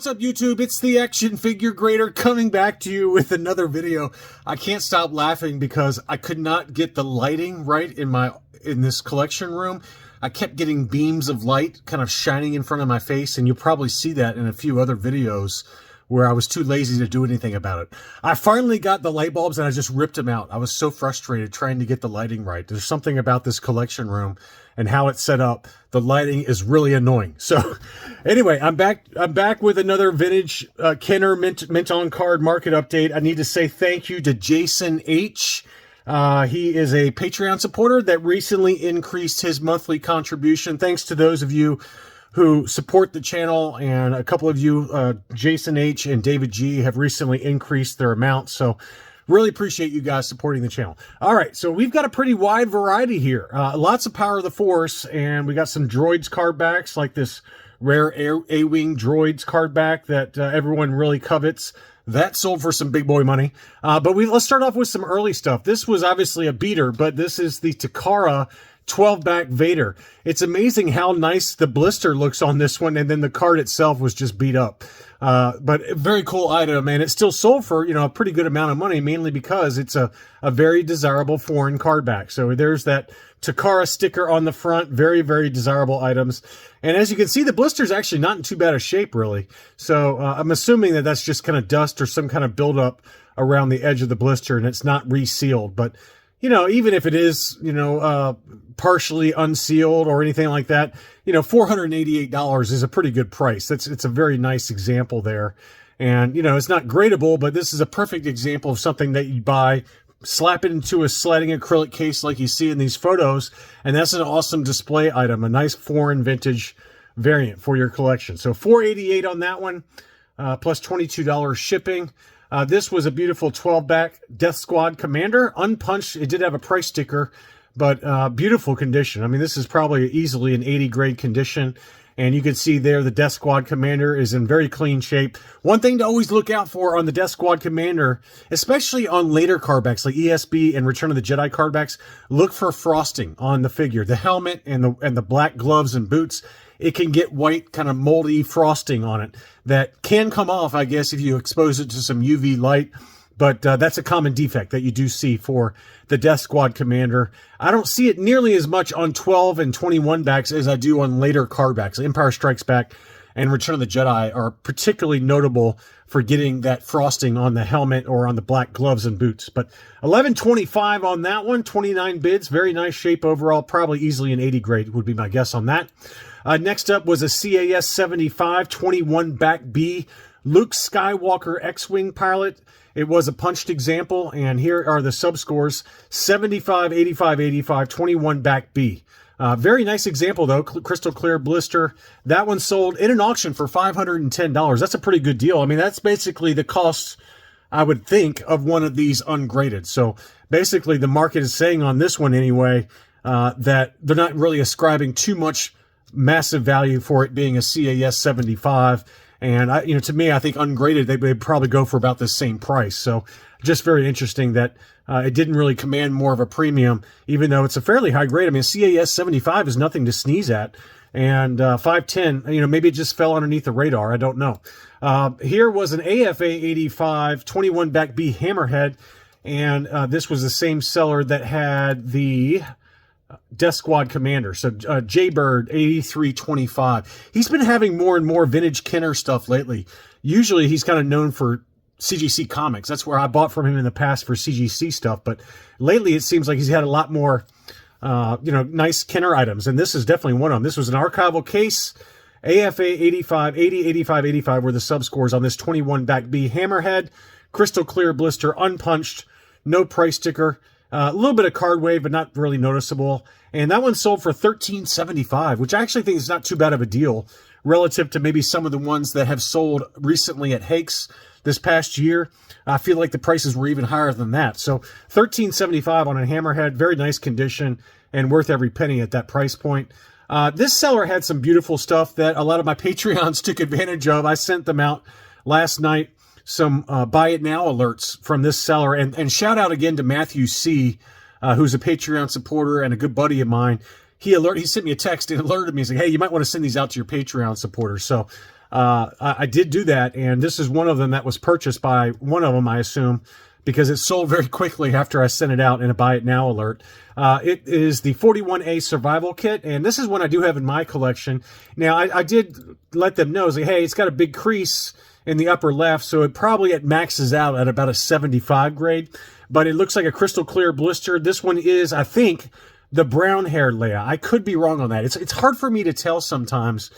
What's up, YouTube? It's the Action Figure Grader coming back to you with another video. I can't stop laughing because I could not get the lighting right in this collection room. I kept getting beams of light kind of shining in front of my face, and you'll probably see that in a few other videos where I was too lazy to do anything about it. I finally got the light bulbs and I just ripped them out. I was so frustrated trying to get the lighting right. There's something about this collection room and how it's set up. The lighting is really annoying. So anyway, I'm back with another vintage Kenner mint on card market update. I need to say thank you to Jason H. He is a Patreon supporter that recently increased his monthly contribution. Thanks to those of you who support the channel, and a couple of you, Jason H. and David G, have recently increased their amount. So really appreciate you guys supporting the channel. All right, so we've got a pretty wide variety here. Lots of Power of the Force, and we got some Droids card backs, like this rare A-Wing Droids card back that everyone really covets. That sold for some big boy money. But let's start off with some early stuff. This was obviously a beater, but this is the Takara 12-back Vader. It's amazing how nice the blister looks on this one, and then the card itself was just beat up. But a very cool item, and it still sold for, a pretty good amount of money, mainly because it's a very desirable foreign card back. So there's that Takara sticker on the front. Very, very desirable items. And as you can see, the blister's actually not in too bad a shape, really. So I'm assuming that that's just kind of dust or some kind of buildup around the edge of the blister, and it's not resealed. But even if it is, partially unsealed or anything like that, $488 is a pretty good price. It's a very nice example there. And, it's not gradable, but this is a perfect example of something that you buy, slap it into a sliding acrylic case like you see in these photos, and that's an awesome display item, a nice foreign vintage variant for your collection. So $488 on that one, plus $22 shipping. This was a beautiful 12-back Death Squad Commander, unpunched. It did have a price sticker, but beautiful condition. I mean, this is probably easily an 80 grade condition. And you can see there the Death Squad Commander is in very clean shape. One thing to always look out for on the Death Squad Commander, especially on later cardbacks like ESB and Return of the Jedi cardbacks, look for frosting on the figure. The helmet and the black gloves and boots, it can get white, kind of moldy frosting on it that can come off, I guess, if you expose it to some UV light. But that's a common defect that you do see for the Death Squad Commander. I don't see it nearly as much on 12 and 21 backs as I do on later card backs. Empire Strikes Back and Return of the Jedi are particularly notable for getting that frosting on the helmet or on the black gloves and boots. But $11.25 on that one, 29 bids. Very nice shape overall. Probably easily an 80 grade would be my guess on that. Next up was a CAS 75 21 back B Luke Skywalker X-Wing pilot. It was a punched example, and here are the sub scores: 75, 85, 85, 21 back B. Very nice example, though. Crystal clear blister. That one sold in an auction for $510. That's a pretty good deal. I mean, that's basically the cost, I would think, of one of these ungraded. So basically, the market is saying on this one anyway, that they're not really ascribing too much massive value for it being a CAS 75. And to me, I think ungraded, they'd probably go for about the same price. So just very interesting that it didn't really command more of a premium, even though it's a fairly high grade. I mean, CAS 75 is nothing to sneeze at. And 510, maybe it just fell underneath the radar. I don't know. Here was an AFA 85 21 back B Hammerhead. And this was the same seller that had the Death Squad Commander. So Jaybird 8325. He's been having more and more vintage Kenner stuff lately. Usually he's kind of known for CGC Comics. That's where I bought from him in the past for CGC stuff. But lately it seems like he's had a lot more, nice Kenner items. And this is definitely one of them. This was an archival case. AFA 85, 80, 85, 85 were the sub scores on this 21 back B Hammerhead. Crystal clear blister, unpunched, no price sticker. A little bit of card wave, but not really noticeable. And that one sold for $13.75, which I actually think is not too bad of a deal relative to maybe some of the ones that have sold recently at Hakes this past year. I feel like the prices were even higher than that. So $13.75 on a Hammerhead, very nice condition and worth every penny at that price point. This seller had some beautiful stuff that a lot of my Patreons took advantage of. I sent them out last night some buy it now alerts from this seller, and shout out again to Matthew C, who's a Patreon supporter and a good buddy of mine. He sent me a text and alerted me, saying, hey, you might want to send these out to your Patreon supporters. So I did do that, and this is one of them that was purchased by one of them, I assume, because it sold very quickly after I sent it out in a buy it now alert. It is the 41A survival kit, and this is one I do have in my collection. Now, I did let them know, say, hey, it's got a big crease in the upper left, so it maxes out at about a 75 grade, but it looks like a crystal clear blister. This one is, I think, the brown-haired Leia. I could be wrong on that. It's hard for me to tell sometimes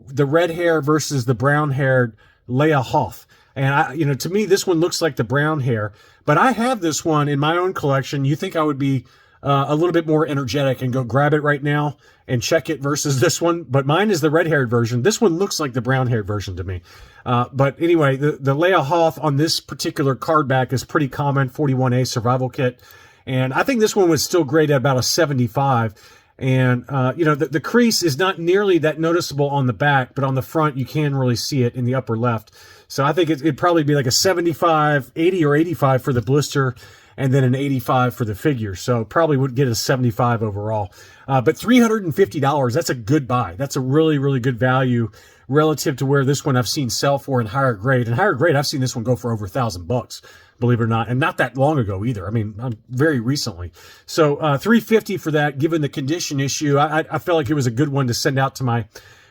the red hair versus the brown-haired Leia Hoth. And to me, this one looks like the brown hair, but I have this one in my own collection. You think I would be a little bit more energetic and go grab it right now and check it versus this one, but mine is the red-haired version. This one looks like the brown-haired version to me. But anyway, the Leia Hoth on this particular card back is pretty common, 41A survival kit. And I think this one was still graded at about a 75. And, the crease is not nearly that noticeable on the back, but on the front, you can really see it in the upper left. So I think it'd probably be like a 75, 80 or 85 for the blister, and then an 85 for the figure. So probably would get a 75 overall. But $350, that's a good buy. That's a really, really good value relative to where this one I've seen sell for in higher grade. In higher grade, I've seen this one go for over $1,000, believe it or not, and not that long ago either. I mean, very recently. So $350 for that, given the condition issue. I felt like it was a good one to send out to my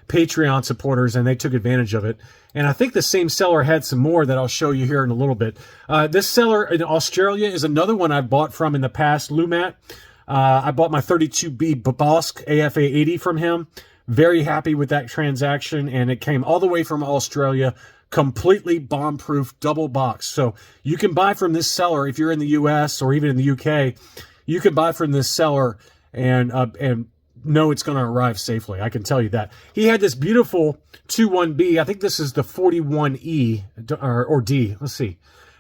Patreon supporters, and they took advantage of it. And I think the same seller had some more that I'll show you here in a little bit. This seller in Australia is another one I've bought from in the past, Lumat. I bought my 32B Babosk AFA 80 from him. Very happy with that transaction, and it came all the way from Australia, completely bomb-proof, double box. So you can buy from this seller if you're in the U.S. or even in the UK. You can buy from this seller and know it's going to arrive safely. I can tell you that. He had this beautiful 21B. I think this is the 41E or D. Let's see.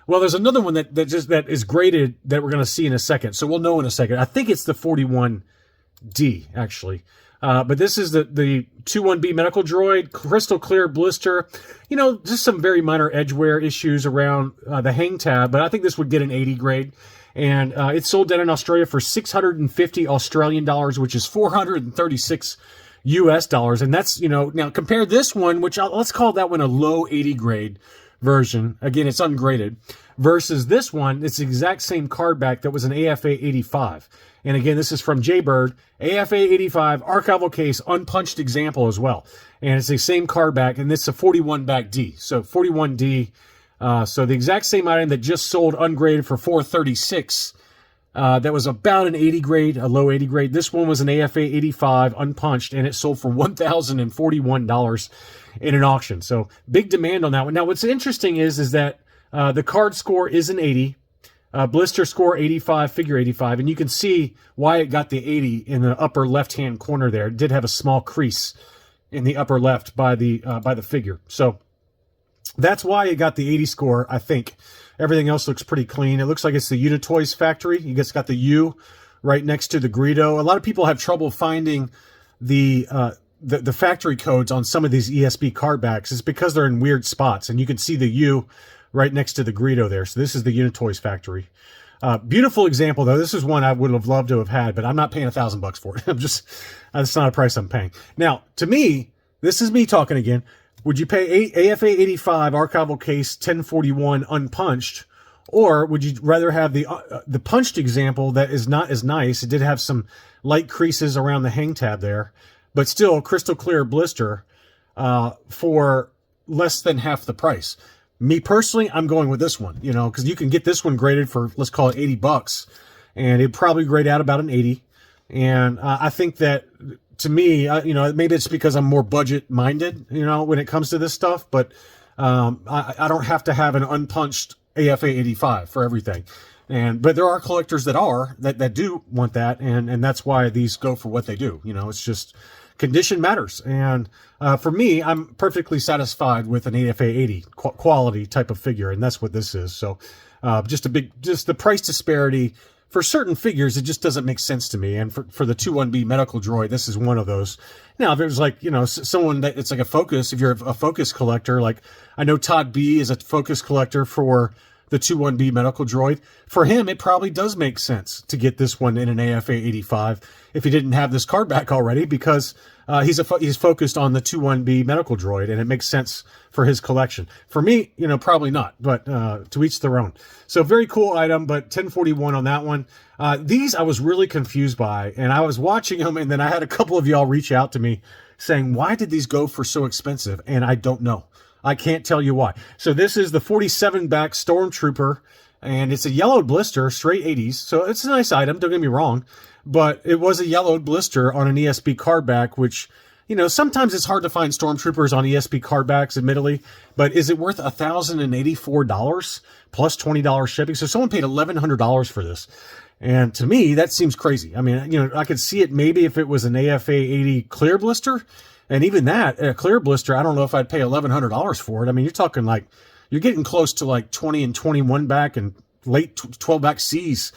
Well, there's another one that is graded that we're going to see in a second. So we'll know in a second. I think it's the 41D, actually. But this is the 21B medical droid, crystal clear blister. Just some very minor edge wear issues around the hang tab, but I think this would get an 80 grade. And it sold down in Australia for 650 Australian dollars, which is 436 US dollars. And that's, now compare this one, which let's call that one a low 80 grade version. Again, it's ungraded. Versus this one, it's the exact same card back that was an AFA 85. And again, this is from Jaybird, AFA 85, archival case, unpunched example as well. And it's the same card back, and this is a 41 back D. So 41D, so the exact same item that just sold ungraded for 436. That was about an 80 grade, a low 80 grade. This one was an AFA 85 unpunched, and it sold for $1,041 in an auction. So big demand on that one. Now, what's interesting is that the card score is an 80. Blister score 85, figure 85, and you can see why it got the 80 in the upper left-hand corner there. It did have a small crease in the upper left by the figure. So that's why it got the 80 score, I think. Everything else looks pretty clean. It looks like it's the Unitoys factory. You just got the U right next to the Greedo. A lot of people have trouble finding the factory codes on some of these ESB card backs. It's because they're in weird spots, and you can see the U right next to the Greedo there. So this is the Unitoys factory. Beautiful example, though. This is one I would have loved to have had, but I'm not paying $1,000 for it. That's not a price I'm paying. Now, to me, this is me talking again. Would you pay AFA 85 archival case 1041 unpunched, or would you rather have the punched example that is not as nice? It did have some light creases around the hang tab there, but still crystal clear blister for less than half the price. Me personally, I'm going with this one, because you can get this one graded for, let's call it $80, and it'd probably grade out about an 80. And I think that, to me, maybe it's because I'm more budget minded, when it comes to this stuff, but I don't have to have an unpunched AFA 85 for everything. But there are collectors that do want that, and that's why these go for what they do. It's just condition matters. And for me, I'm perfectly satisfied with an AFA 80 quality type of figure, and that's what this is. So just the price disparity for certain figures, it just doesn't make sense to me. And for the 21B medical droid, this is one of those. Now, if it was like, someone that it's like a Focus, if you're a Focus collector, like I know Todd B is a Focus collector for the 21B medical droid. For him, it probably does make sense to get this one in an AFA 85 if he didn't have this card back already, because he's focused on the 21B medical droid, and it makes sense for his collection. For me, probably not, but to each their own. So very cool item, but 1041 on that one. These I was really confused by, and I was watching them, and then I had a couple of y'all reach out to me saying, why did these go for so expensive? And I don't know. I can't tell you why. So this is the 47 back Stormtrooper, and it's a yellowed blister, straight 80s. So it's a nice item, don't get me wrong, but it was a yellowed blister on an ESP card back, which, sometimes it's hard to find Stormtroopers on ESP card backs, admittedly, but is it worth $1,084 plus $20 shipping? So someone paid $1,100 for this. And to me, that seems crazy. I mean, I could see it maybe if it was an AFA 80 clear blister. And even that, a clear blister, I don't know if I'd pay $1,100 for it. I mean, you're talking like, you're getting close to like 20 and 21 back and late 12 back C's,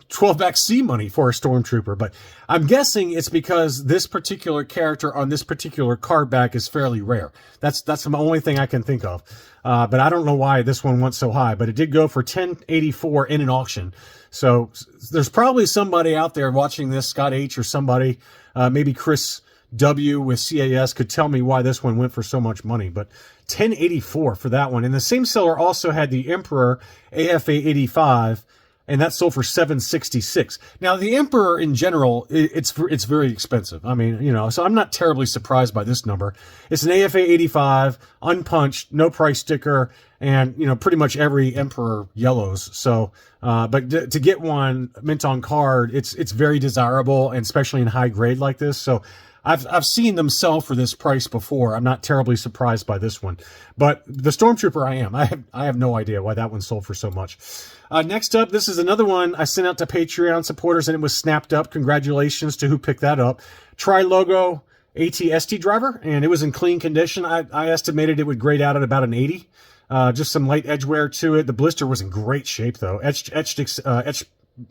12 back C money for a Stormtrooper. But I'm guessing it's because this particular character on this particular card back is fairly rare. That's the only thing I can think of. But I don't know why this one went so high, but it did go for $10.84 in an auction. So there's probably somebody out there watching this, Scott H or somebody, maybe Chris W with CAS could tell me why this one went for so much money, but $10.84 for that one. And the same seller also had the Emperor AFA 85, and that sold for $766. Now the Emperor in general, it's very expensive. I mean, so I'm not terribly surprised by this number. It's an AFA 85, unpunched, no price sticker, and pretty much every Emperor yellows. So, but to get one mint on card, it's very desirable, and especially in high grade like this. So I've seen them sell for this price before. I'm not terribly surprised by this one, but the Stormtrooper I am. I have no idea why that one sold for so much. Next up, this is another one I sent out to Patreon supporters, and it was snapped up. Congratulations to who picked that up. Trilogo AT-ST driver, and it was in clean condition. I estimated it would grade out at about an 80. Just some light edge wear to it. The blister was in great shape though. Etched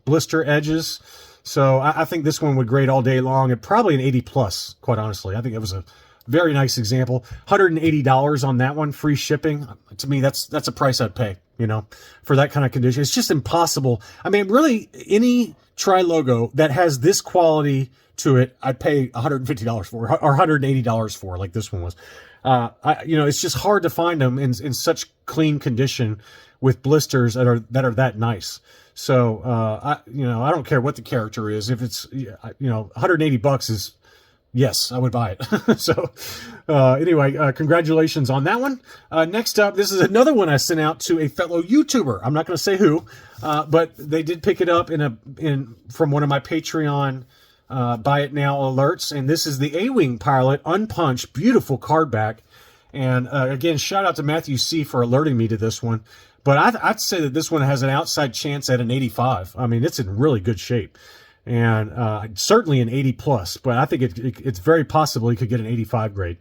blister edges. So I think this one would grade all day long, and probably an 80 plus, quite honestly. I think it was a very nice example. $180 on that one, free shipping. To me, that's a price I'd pay, for that kind of condition. It's just impossible. I mean, really, any Trilogo that has this quality to it, I'd pay $150 for, or $180 for, like this one was. It's just hard to find them in such clean condition with blisters that are that nice. So, I don't care what the character is. If it's, $180 is, yes, I would buy it. So, anyway, congratulations on that one. Next up, this is another one I sent out to a fellow YouTuber. I'm not going to say who, but they did pick it up from one of my Patreon, buy it now alerts. And this is the A-Wing pilot, unpunched, beautiful card back. And, again, shout out to Matthew C for alerting me to this one. But I'd say that this one has an outside chance at an 85. I mean, it's in really good shape, and certainly an 80 plus. But I think it's very possible he could get an 85 grade.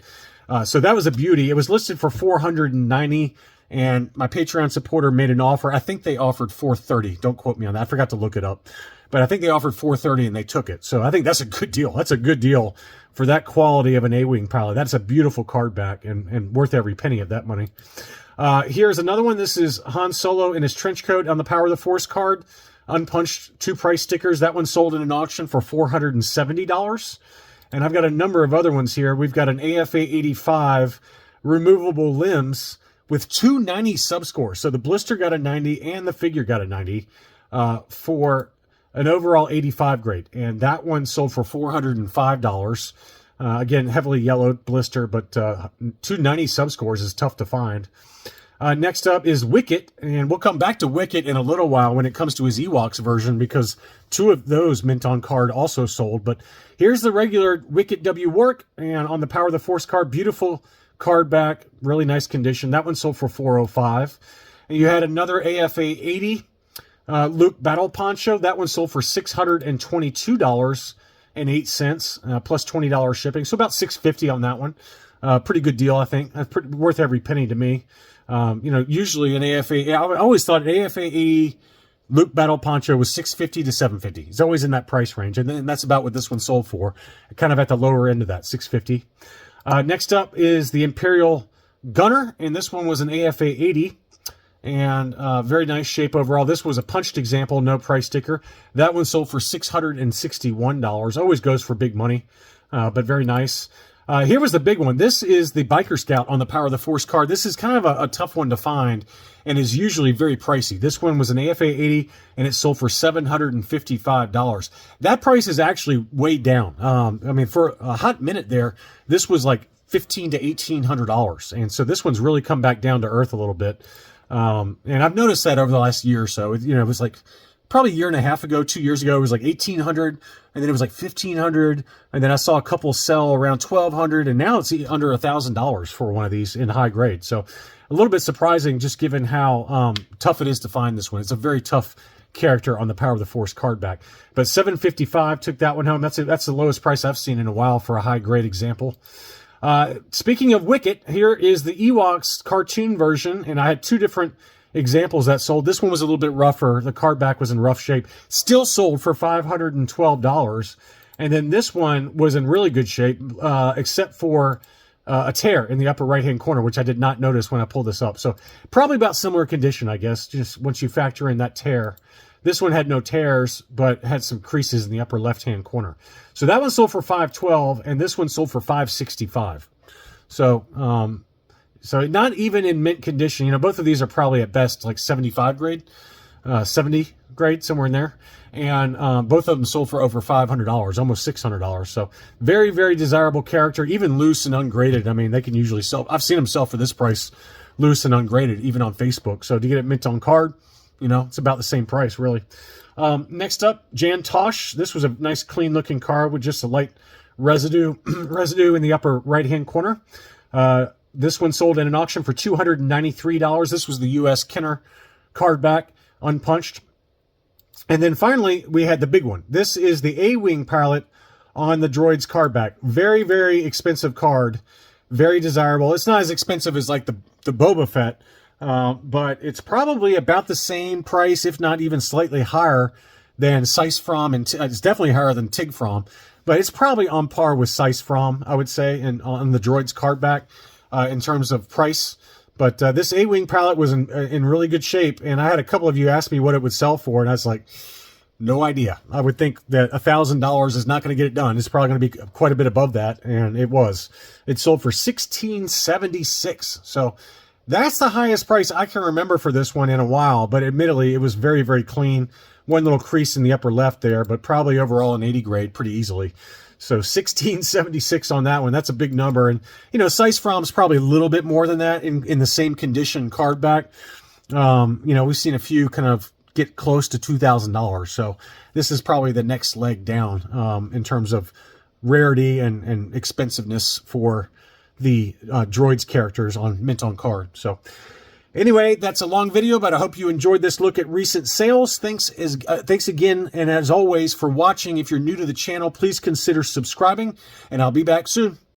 So that was a beauty. It was listed for $490, and my Patreon supporter made an offer. I think they offered $430. Don't quote me on that. I forgot to look it up, but I think they offered $430 and they took it. So I think that's a good deal. That's a good deal for that quality of an A-Wing pilot. That's a beautiful card back and worth every penny of that money. Here's another one. This is Han Solo in his trench coat on the Power of the Force card. Unpunched, 2 price stickers. That one sold in an auction for $470. And I've got a number of other ones here. We've got an AFA 85 removable limbs with 290 subscores. So the blister got a 90 and the figure got a 90 for an overall 85 grade. And that one sold for $405. Again, heavily yellowed blister, but 290 subscores is tough to find. Next up is Wicket, and we'll come back to Wicket in a little while when it comes to his Ewoks version, because 2 of those mint on card also sold. But here's the regular Wicket W work, and on the Power of the Force card, beautiful card back, really nice condition. That one sold for $405. And you had another AFA 80 Luke Battle Poncho. That one sold for $622.08 plus $20 shipping, so about $650 on that one. Pretty good deal, I think. Worth every penny to me. Usually an AFA, I always thought an AFA 80 Luke Battle Poncho was $650 to $750. It's always in that price range, and then that's about what this one sold for, kind of at the lower end of that, $650. Next up is the Imperial Gunner, and this one was an AFA 80. and very nice shape overall. This was a punched example, no price sticker. That one sold for $661. Always goes for big money, but very nice. Here was the big one. This is the Biker Scout on the Power of the Force card. This is kind of a tough one to find and is usually very pricey. This one was an AFA 80 and it sold for $755. That price is actually way down. I mean, for a hot minute there, this was like $1,500 to $1,800. And so this one's really come back down to earth a little bit. And I've noticed that over the last year or so. It was like probably a year and a half ago, 2 years ago, it was like $1,800, and then it was like $1,500, and then I saw a couple sell around $1,200, and now it's under $1,000 for one of these in high grade. So a little bit surprising, just given how tough it is to find this one. It's a very tough character on the Power of the Force card back. But $755, took that one home. That's the lowest price I've seen in a while for a high grade example. Speaking of Wicket, here is the Ewoks cartoon version, and I had two different examples that sold. This one was a little bit rougher. The card back was in rough shape. Still sold for $512. And then this one was in really good shape, except for a tear in the upper right-hand corner, which I did not notice when I pulled this up. So probably about similar condition, I guess, just once you factor in that tear. This one had no tears, but had some creases in the upper left-hand corner. So that one sold for $512, and this one sold for $565. So, so not even in mint condition. You know, both of these are probably at best like 75 grade, 70 grade, somewhere in there. And both of them sold for over $500, almost $600. So very, very desirable character, even loose and ungraded. I mean, they can usually sell. I've seen them sell for this price, loose and ungraded, even on Facebook. So to get it mint on card, you know, it's about the same price, really. Next up, Jan Tosh. This was a nice, clean-looking card with just a light residue in the upper right-hand corner. This one sold in an auction for $293. This was the U.S. Kenner card back, unpunched. And then finally, we had the big one. This is the A-Wing pilot on the Droids card back. Very, very expensive card. Very desirable. It's not as expensive as like the Boba Fett, but it's probably about the same price, if not even slightly higher than Sice From, and it's definitely higher than Tig From. But it's probably on par with Sice From, I would say, and on the Droids card back. In terms of price. But this A-Wing palette was in really good shape, and I had a couple of you ask me what it would sell for, and I was like, no idea. I would think that $1,000 is not going to get it done. It's probably going to be quite a bit above that, and it was. It sold for $1,676. So that's the highest price I can remember for this one in a while, but admittedly, it was very, very clean. One little crease in the upper left there, but probably overall an 80 grade pretty easily. So $1,676 on that one. That's a big number. And, you know, Sice From's probably a little bit more than that in the same condition card back. You know, we've seen a few kind of get close to $2,000. So this is probably the next leg down in terms of rarity and expensiveness for the Droids characters on mint on card. So anyway, that's a long video, but I hope you enjoyed this look at recent sales. Thanks again, and as always, for watching. If you're new to the channel, please consider subscribing, and I'll be back soon.